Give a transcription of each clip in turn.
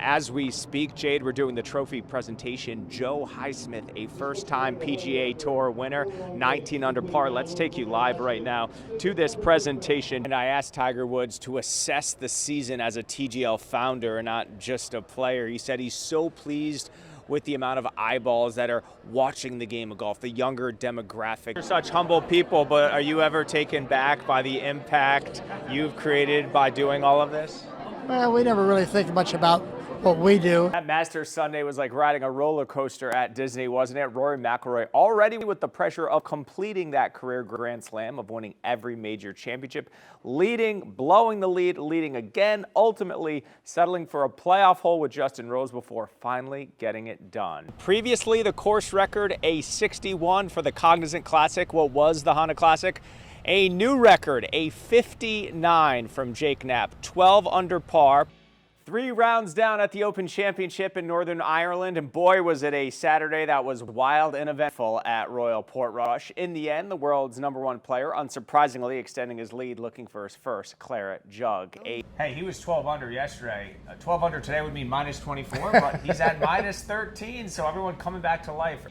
as we speak, Jade, we're doing the trophy presentation. Joe Highsmith, a first-time PGA Tour winner, 19 under par. Let's take you live right now to this presentation. And I asked Tiger Woods to assess the season as a TGL founder, not just a player. He said he's so pleased with the amount of eyeballs that are watching the game of golf, the younger demographic. You're such humble people, but are you ever taken back by the impact you've created by doing all of this? Well, we never really think much about what we do. That Masters Sunday was like riding a roller coaster at Disney, wasn't it? Rory McIlroy already with the pressure of completing that career Grand Slam, of winning every major championship, leading, blowing the lead, leading again, ultimately settling for a playoff hole with Justin Rose before finally getting it done. Previously, the course record, a 61 for the Cognizant Classic, what was the Honda Classic. A new record, a 59 from Jake Knapp, 12 under par. 3 rounds down at the Open Championship in Northern Ireland, and boy, was it a Saturday that was wild and eventful at Royal Portrush. In the end, the world's #1 player, unsurprisingly extending his lead, looking for his first claret jug. Hey, he was 12 under yesterday. 12 under today would mean minus 24, but he's at minus 13, so everyone coming back to life.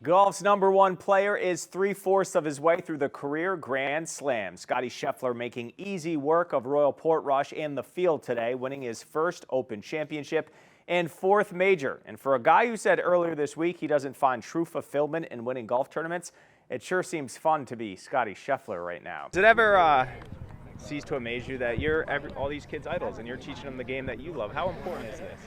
Golf's #1 player is 3/4 of his way through the career Grand Slam. Scottie Scheffler making easy work of Royal Portrush and the field today, winning his first Open Championship and 4th major. And for a guy who said earlier this week he doesn't find true fulfillment in winning golf tournaments, it sure seems fun to be Scottie Scheffler right now. Does it ever cease to amaze you that you're all these kids' idols and you're teaching them the game that you love? How important is this?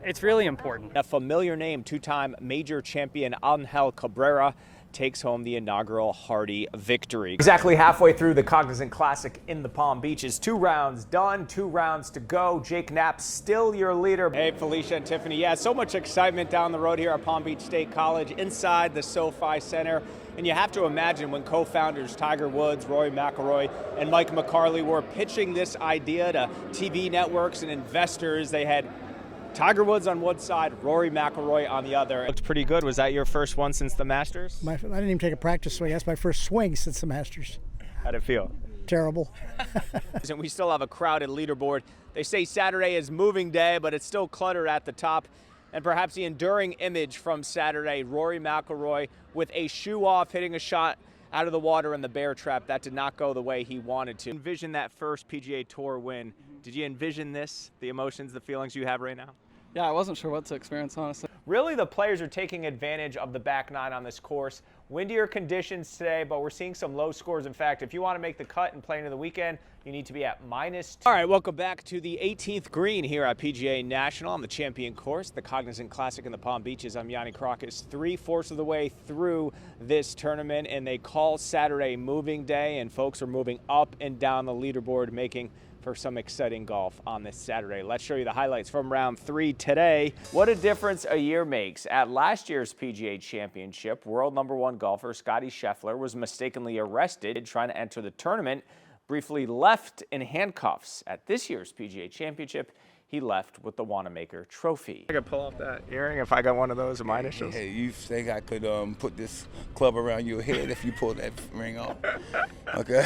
It's really important. A familiar name, 2-time major champion Angel Cabrera takes home the inaugural Hardy victory. Exactly halfway through the Cognizant Classic in the Palm Beaches. 2 rounds done, 2 rounds to go. Jake Knapp still your leader. Hey, Felicia and Tiffany. Yeah, so much excitement down the road here at Palm Beach State College inside the SoFi Center. And you have to imagine when co-founders Tiger Woods, Rory McIlroy, and Mike McCarley were pitching this idea to TV networks and investors, they had Tiger Woods on one side, Rory McIlroy on the other. Looked pretty good. Was that your first one since the Masters? I didn't even take a practice swing. That's my first swing since the Masters. How'd it feel? Terrible. And we still have a crowded leaderboard. They say Saturday is moving day, but it's still cluttered at the top. And perhaps the enduring image from Saturday, Rory McIlroy with a shoe off, hitting a shot out of the water in the bear trap. That did not go the way he wanted to. Envision that first PGA Tour win. Did you envision this, the emotions, the feelings you have right now? Yeah, I wasn't sure what to experience, honestly. Really, the players are taking advantage of the back nine on this course. Windier conditions today, but we're seeing some low scores. In fact, if you want to make the cut and play into the weekend, you need to be at -2. All right, welcome back to the 18th green here at PGA National on the Champion Course, the Cognizant Classic in the Palm Beaches. I'm Yianni Kourakis, 3/4 of the way through this tournament, and they call Saturday moving day, and folks are moving up and down the leaderboard, making for some exciting golf on this Saturday. Let's show you the highlights from round 3 today. What a difference a year makes. At last year's PGA Championship, world #1 golfer Scottie Scheffler was mistakenly arrested trying to enter the tournament, briefly left in handcuffs. At this year's PGA Championship, he left with the Wanamaker Trophy. I could pull off that earring if I got one of those in my initials. Hey, you think I could put this club around your head if you pull that ring off? Okay.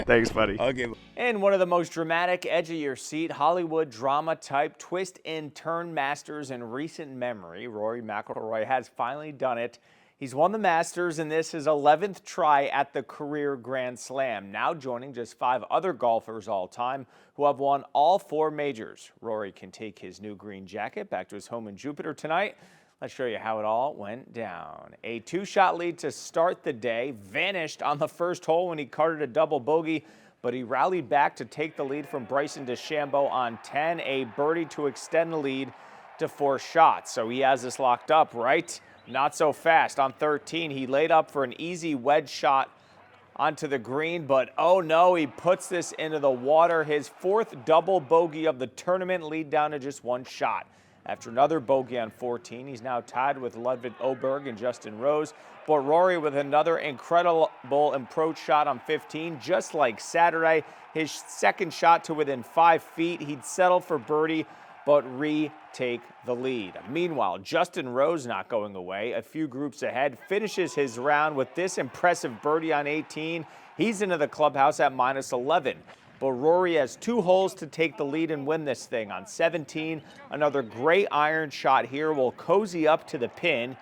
Thanks, buddy. Okay. And one of the most dramatic, edge-of-your-seat, Hollywood drama-type twist-and-turn Masters in recent memory, Rory McIlroy has finally done it. He's won the Masters, and this is 11th try at the career Grand Slam, now joining just 5 other golfers all time who have won all 4 majors. Rory can take his new green jacket back to his home in Jupiter tonight. Let's show you how it all went down. A 2-shot lead to start the day, vanished on the first hole when he carded a double bogey, but he rallied back to take the lead from Bryson DeChambeau on 10, a birdie to extend the lead to 4 shots. So he has this locked up, right? Not so fast. On 13, he laid up for an easy wedge shot onto the green, but oh no, he puts this into the water. His 4th double bogey of the tournament, lead down to just 1 shot. After another bogey on 14, he's now tied with Ludwig Åberg and Justin Rose. But Rory with another incredible approach shot on 15, just like Saturday. His 2nd shot to within 5 feet. He'd settle for birdie, but retake the lead. Meanwhile, Justin Rose not going away. A few groups ahead, finishes his round with this impressive birdie on 18. He's into the clubhouse at -11. but Rory has 2 holes to take the lead and win this thing. On 17, another great iron shot here will cozy up to the pin.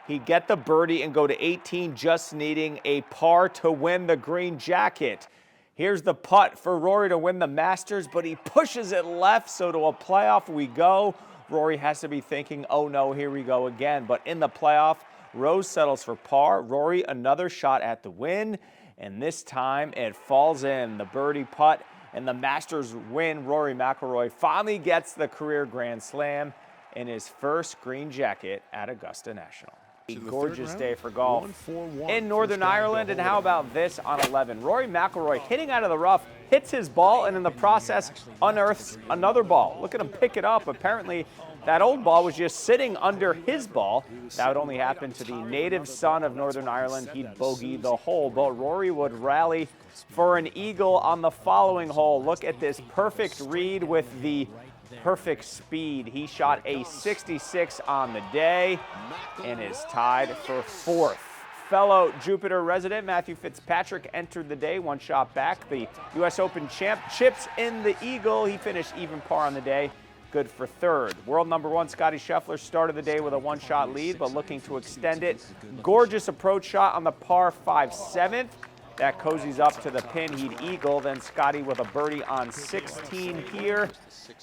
He'd get the birdie and go to 18, just needing a par to win the green jacket. Here's the putt for Rory to win the Masters, but he pushes it left, so to a playoff we go. Rory has to be thinking, oh no, here we go again. But in the playoff, Rose settles for par. Rory, another shot at the win, and this time it falls in. The birdie putt and the Masters win. Rory McIlroy finally gets the career Grand Slam in his first green jacket at Augusta National. A gorgeous day for golf in Northern Ireland. And how about this on 11? Rory McIlroy hitting out of the rough, hits his ball, and in the process unearths another ball. Look at him pick it up. Apparently that old ball was just sitting under his ball. That would only happen to the native son of Northern Ireland. He'd bogey the hole, but Rory would rally for an eagle on the following hole. Look at this perfect read with the perfect speed. He shot a 66 on the day and is tied for 4th. Fellow Jupiter resident Matthew Fitzpatrick entered the day 1 shot back. The U.S. Open champ chips in the eagle. He finished even par on the day, good for 3rd. World number 1 Scottie Scheffler started the day with a 1-shot lead, but looking to extend it. Gorgeous approach shot on the par 5 7th. That cozies up to the pin. He'd eagle. Then Scottie with a birdie on 16 here.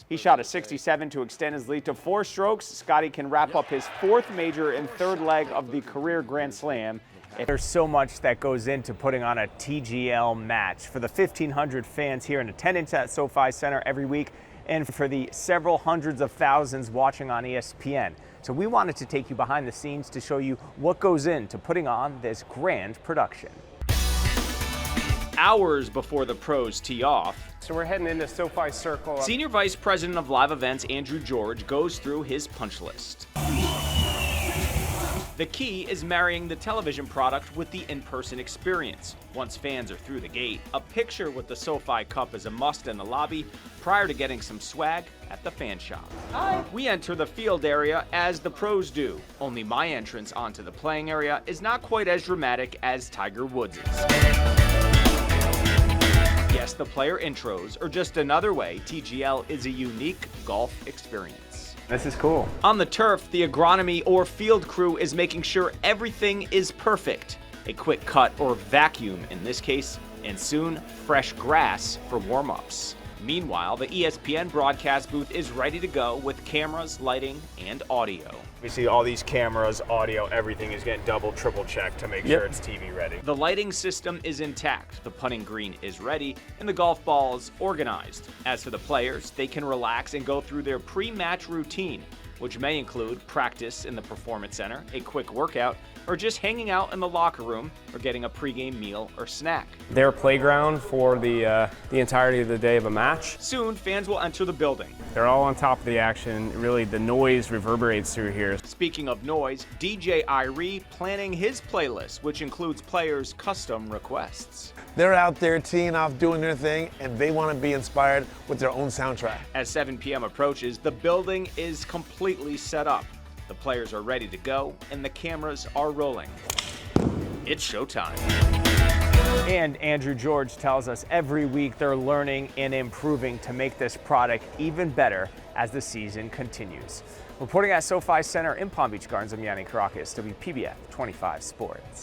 He shot a 67 to extend his lead to 4 strokes. Scottie can wrap up his 4th major and 3rd leg of the career Grand Slam. There's so much that goes into putting on a TGL match. For the 1,500 fans here in attendance at SoFi Center every week, and for the several hundreds of thousands watching on ESPN. So we wanted to take you behind the scenes to show you what goes into putting on this grand production. Hours before the pros tee off, So we're heading into SoFi Circle. Senior Vice President of Live Events Andrew George goes through his punch list. The key is marrying the television product with the in-person experience. Once fans are through the gate, a picture with the SoFi Cup is a must in the lobby prior to getting some swag at the fan shop. Hi. We enter the field area as the pros do, only my entrance onto the playing area is not quite as dramatic as Tiger Woods' is. Yes, the player intros are just another way TGL is a unique golf experience. This is cool. On the turf, the agronomy or field crew is making sure everything is perfect. A quick cut or vacuum in this case, and soon fresh grass for warm-ups. Meanwhile, the ESPN broadcast booth is ready to go with cameras, lighting, and audio. We see all these cameras, audio, everything is getting double, triple checked to make sure it's TV ready. The lighting system is intact, the putting green is ready, and the golf ball is organized. As for the players, they can relax and go through their pre-match routine, which may include practice in the Performance Center, a quick workout, or just hanging out in the locker room or getting a pregame meal or snack. Their playground for the entirety of the day of a match. Soon, fans will enter the building. They're all on top of the action. Really, the noise reverberates through here. Speaking of noise, DJ Irie planning his playlist, which includes players' custom requests. They're out there teeing off, doing their thing, and they want to be inspired with their own soundtrack. As 7 p.m. approaches, the building is completely set up. The players are ready to go, and the cameras are rolling. It's showtime. And Andrew George tells us every week they're learning and improving to make this product even better as the season continues. Reporting at SoFi Center in Palm Beach Gardens, I'm Yianni Kourakis, WPBF 25 Sports.